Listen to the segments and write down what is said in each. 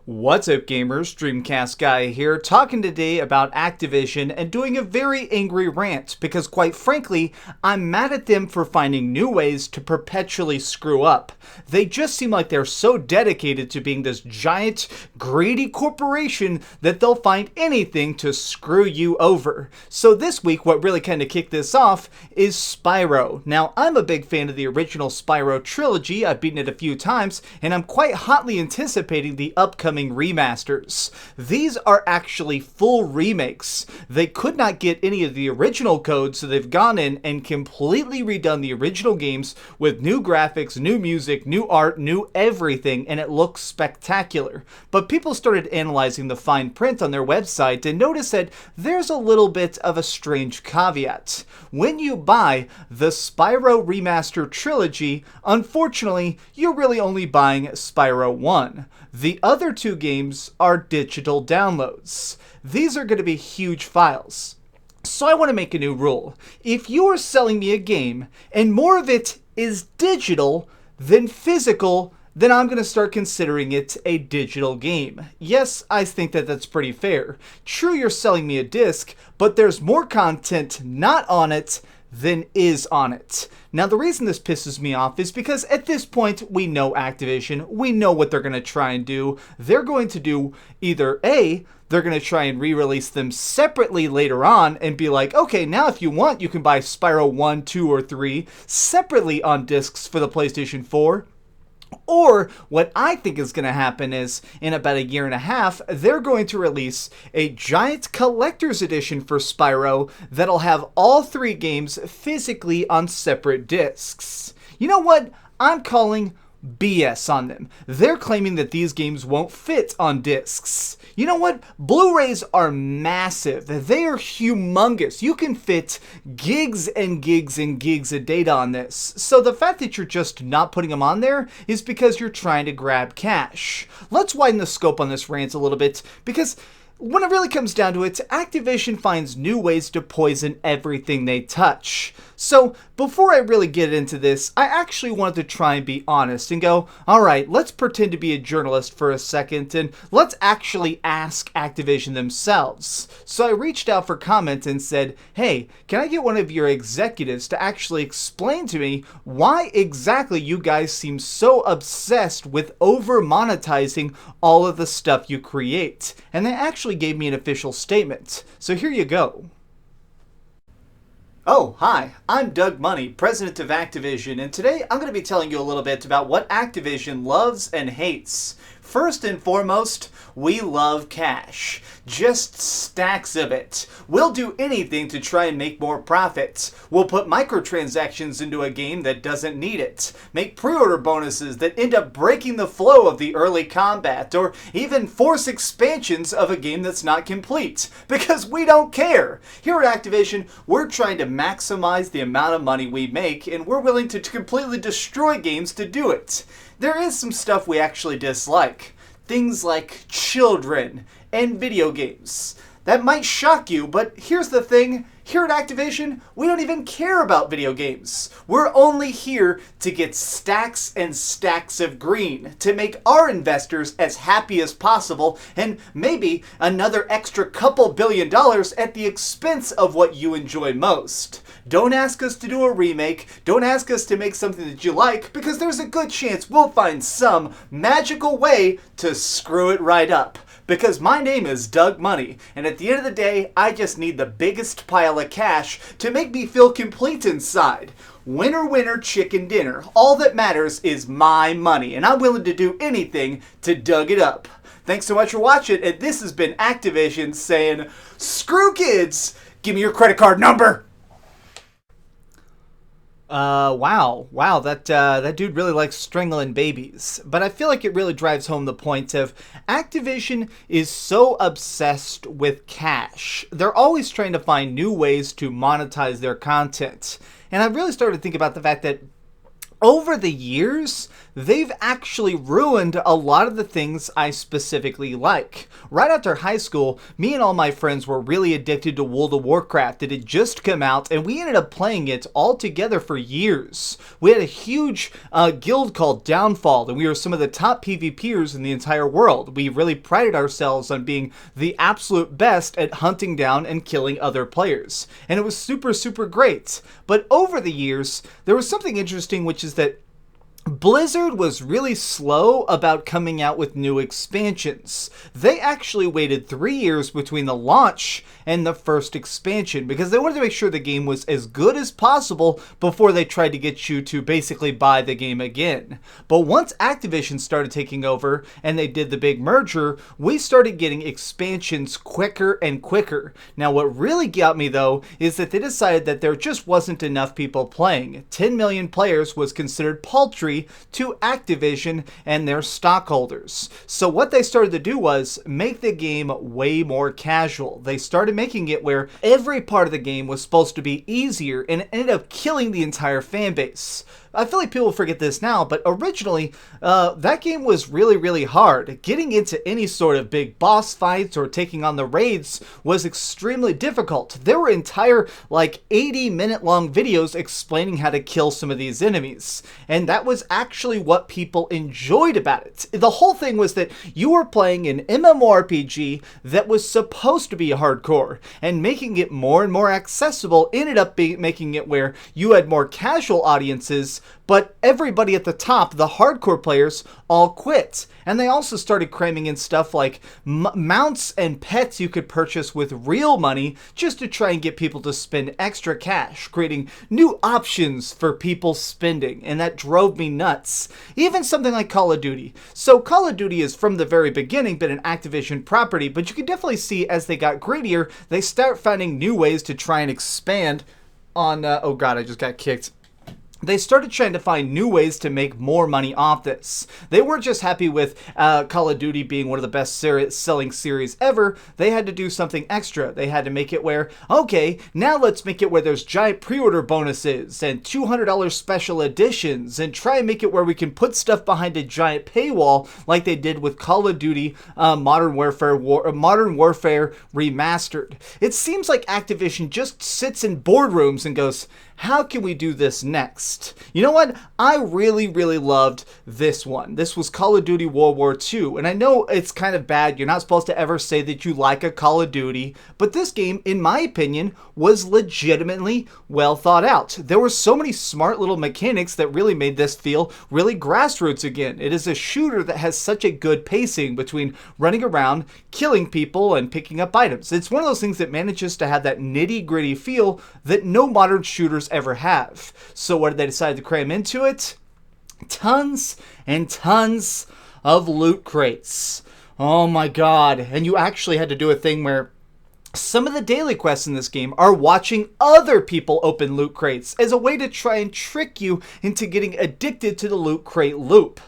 What's up, gamers? DreamcastGuy here, talking today about Activision and doing a very angry rant because, quite frankly, I'm mad at them for finding new ways to perpetually screw up. They just seem like they're so dedicated to being this giant, greedy corporation that they'll find anything to screw you over. So this week, what really kind of kicked this off is Spyro. Now, I'm a big fan of the original Spyro Trilogy. I've beaten it a few times, and I'm quite hotly anticipating the upcoming remasters. These are actually full remakes. They could not get any of the original code, so they've gone in and completely redone the original games with new graphics, new music, new art, new everything, and it looks spectacular. But people started analyzing the fine print on their website and noticed that there's a little bit of a strange caveat. When you buy the Spyro Remastered Trilogy, unfortunately, you're really only buying Spyro 1. The other two games are digital downloads. These are going to be huge files. So I want to make a new rule. If you are selling me a game and more of it is digital than physical, then I'm going to start considering it a digital game. Yes, I think that that's pretty fair. True, you're selling me a disc, but there's more content not on it than is on it. Now, the reason this pisses me off is because at this point, we know Activision. We know what they're going to try and do. They're going to do either A, they're going to try and re-release them separately later on and be like, okay, now if you want, you can buy Spyro 1, 2, or 3 separately on discs for the PlayStation 4. Or what I think is going to happen is, in about a year and a half, they're going to release a giant collector's edition for Spyro that'll have all three games physically on separate discs. You know what? I'm calling BS on them. They're claiming that these games won't fit on discs. You know what? Blu-rays are massive. They are humongous. You can fit gigs and gigs and gigs of data on this. So the fact that you're just not putting them on there is because you're trying to grab cash. Let's widen the scope on this rant a little bit, because when it really comes down to it, Activision finds new ways to poison everything they touch. So, before I really get into this, I actually wanted to try and be honest and go, alright, let's pretend to be a journalist for a second and let's actually ask Activision themselves. So I reached out for comment and said, hey, can I get one of your executives to actually explain to me why exactly you guys seem so obsessed with over-monetizing all of the stuff you create? And they actually gave me an official statement. So here you go. Oh, hi, I'm Doug Money, president of Activision, and today I'm going to be telling you a little bit about what Activision loves and hates. First and foremost, we love cash. Just stacks of it. We'll do anything to try and make more profits. We'll put microtransactions into a game that doesn't need it. Make pre-order bonuses that end up breaking the flow of the early combat, or even force expansions of a game that's not complete. Because we don't care. Here at Activision, we're trying to maximize the amount of money we make, and we're willing to completely destroy games to do it. There is some stuff we actually dislike. Things like children and video games. That might shock you, but here's the thing. Here at Activision, we don't even care about video games. We're only here to get stacks and stacks of green, to make our investors as happy as possible, and maybe another extra couple $1 billion at the expense of what you enjoy most. Don't ask us to do a remake, don't ask us to make something that you like, because there's a good chance we'll find some magical way to screw it right up. Because my name is Doug Money, and at the end of the day, I just need the biggest pile of cash to make me feel complete inside. Winner, winner, chicken dinner. All that matters is my money, and I'm willing to do anything to Doug it up. Thanks so much for watching, and this has been Activision saying, screw kids, give me your credit card number. Wow, that dude really likes strangling babies. But I feel like it really drives home the point of Activision is so obsessed with cash. They're always trying to find new ways to monetize their content. And I really started to think about the fact that over the years, they've actually ruined a lot of the things I specifically like. Right after high school, me and all my friends were really addicted to World of Warcraft. It had just come out, and we ended up playing it all together for years. We had a huge guild called Downfall, and we were some of the top PvPers in the entire world. We really prided ourselves on being the absolute best at hunting down and killing other players. And it was super, super great. But over the years, there was something interesting, which is that Blizzard was really slow about coming out with new expansions. They actually waited 3 years between the launch and the first expansion because they wanted to make sure the game was as good as possible before they tried to get you to basically buy the game again. But once Activision started taking over and they did the big merger, we started getting expansions quicker and quicker. Now what really got me though is that they decided that there just wasn't enough people playing. 10 million players was considered paltry to Activision and their stockholders. So what they started to do was make the game way more casual. They started making it where every part of the game was supposed to be easier, and it ended up killing the entire fan base. I feel like people forget this now, but originally, that game was really, really hard. Getting into any sort of big boss fights or taking on the raids was extremely difficult. There were entire, 80-minute long videos explaining how to kill some of these enemies. And that was actually what people enjoyed about it. The whole thing was that you were playing an MMORPG that was supposed to be hardcore, and making it more and more accessible ended up making it where you had more casual audiences, but everybody at the top, the hardcore players, all quit. And they also started cramming in stuff like mounts and pets you could purchase with real money just to try and get people to spend extra cash, creating new options for people spending, and that drove me nuts. Even something like Call of Duty. So Call of Duty is from the very beginning been an Activision property, but you can definitely see as they got greedier, they start finding new ways to try and expand on, oh god, I just got kicked. They started trying to find new ways to make more money off this. They weren't just happy with Call of Duty being one of the best selling series ever. They had to do something extra. They had to make it where, okay, now let's make it where there's giant pre-order bonuses and $200 special editions, and try and make it where we can put stuff behind a giant paywall like they did with Call of Duty Modern Warfare Remastered. It seems like Activision just sits in boardrooms and goes, how can we do this next? You know what? I really, really loved this one. This was Call of Duty World War II. And I know it's kind of bad. You're not supposed to ever say that you like a Call of Duty. But this game, in my opinion, was legitimately well thought out. There were so many smart little mechanics that really made this feel really grassroots again. It is a shooter that has such a good pacing between running around, killing people, and picking up items. It's one of those things that manages to have that nitty-gritty feel that no modern shooters ever have. So what did they decide to cram into it? Tons and tons of loot crates. Oh my god. And you actually had to do a thing where some of the daily quests in this game are watching other people open loot crates as a way to try and trick you into getting addicted to the loot crate loop.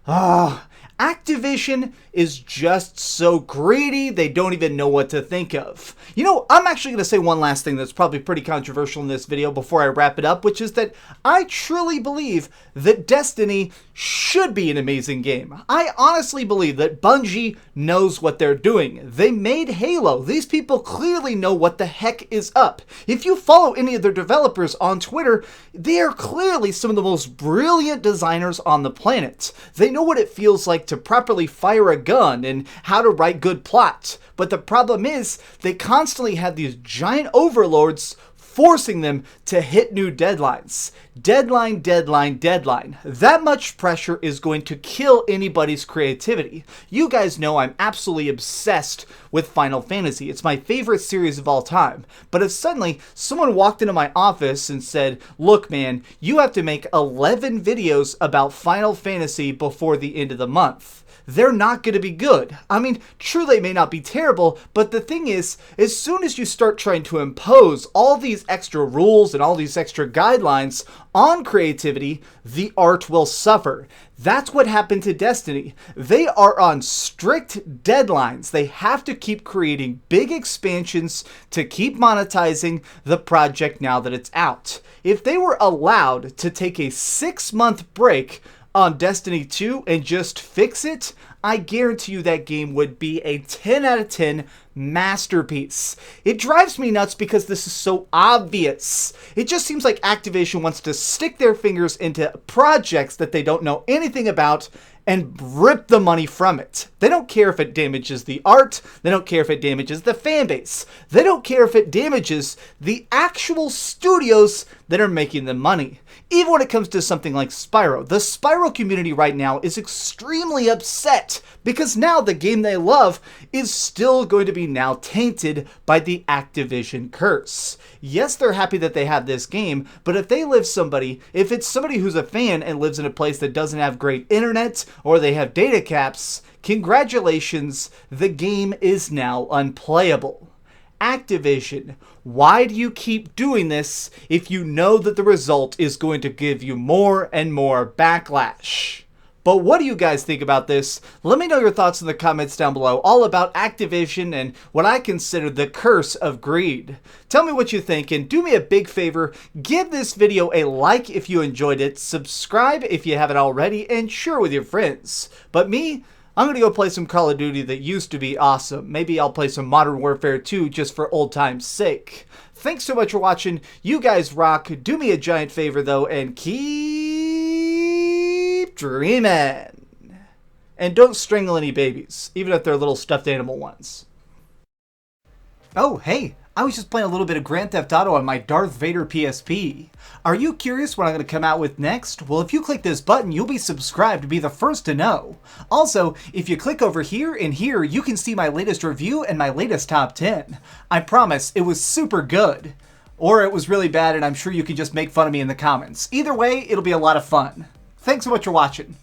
Activision is just so greedy, they don't even know what to think of. You know, I'm actually going to say one last thing that's probably pretty controversial in this video before I wrap it up, which is that I truly believe that Destiny should be an amazing game. I honestly believe that Bungie knows what they're doing. They made Halo. These people clearly know what the heck is up. If you follow any of their developers on Twitter, they are clearly some of the most brilliant designers on the planet. They know what it feels like to properly fire a gun and how to write good plots. But the problem is, they constantly have these giant overlords forcing them to hit new deadlines. Deadline, deadline, deadline. That much pressure is going to kill anybody's creativity. You guys know I'm absolutely obsessed with Final Fantasy. It's my favorite series of all time. But if suddenly someone walked into my office and said, look man, you have to make 11 videos about Final Fantasy before the end of the month, they're not going to be good. I mean, true, they may not be terrible, but the thing is, as soon as you start trying to impose all these extra rules and all these extra guidelines on creativity, the art will suffer. That's what happened to Destiny. They are on strict deadlines. They have to keep creating big expansions to keep monetizing the project now that it's out. If they were allowed to take a 6-month break on Destiny 2 and just fix it, I guarantee you that game would be a 10 out of 10 masterpiece. It drives me nuts because this is so obvious. It just seems like Activision wants to stick their fingers into projects that they don't know anything about and rip the money from it. They don't care if it damages the art. They don't care if it damages the fan base. They don't care if it damages the actual studios that are making the money. Even when it comes to something like Spyro, the Spyro community right now is extremely upset because now the game they love is still going to be now tainted by the Activision curse. Yes, they're happy that they have this game, but if it's somebody who's a fan and lives in a place that doesn't have great internet or they have data caps, congratulations, the game is now unplayable. Activision, why do you keep doing this if you know that the result is going to give you more and more backlash? But what do you guys think about this? Let me know your thoughts in the comments down below, all about Activision and what I consider the curse of greed. Tell me what you think, and do me a big favor, give this video a like if you enjoyed it, subscribe if you haven't already, and share with your friends. But me, I'm going to go play some Call of Duty that used to be awesome. Maybe I'll play some Modern Warfare 2 just for old time's sake. Thanks so much for watching. You guys rock. Do me a giant favor, though, and keep dreaming. And don't strangle any babies, even if they're little stuffed animal ones. Oh, hey. I was just playing a little bit of Grand Theft Auto on my Darth Vader PSP. Are you curious what I'm going to come out with next? Well, if you click this button, you'll be subscribed to be the first to know. Also, if you click over here and here, you can see my latest review and my latest top 10. I promise, it was super good. Or it was really bad, and I'm sure you can just make fun of me in the comments. Either way, it'll be a lot of fun. Thanks so much for watching.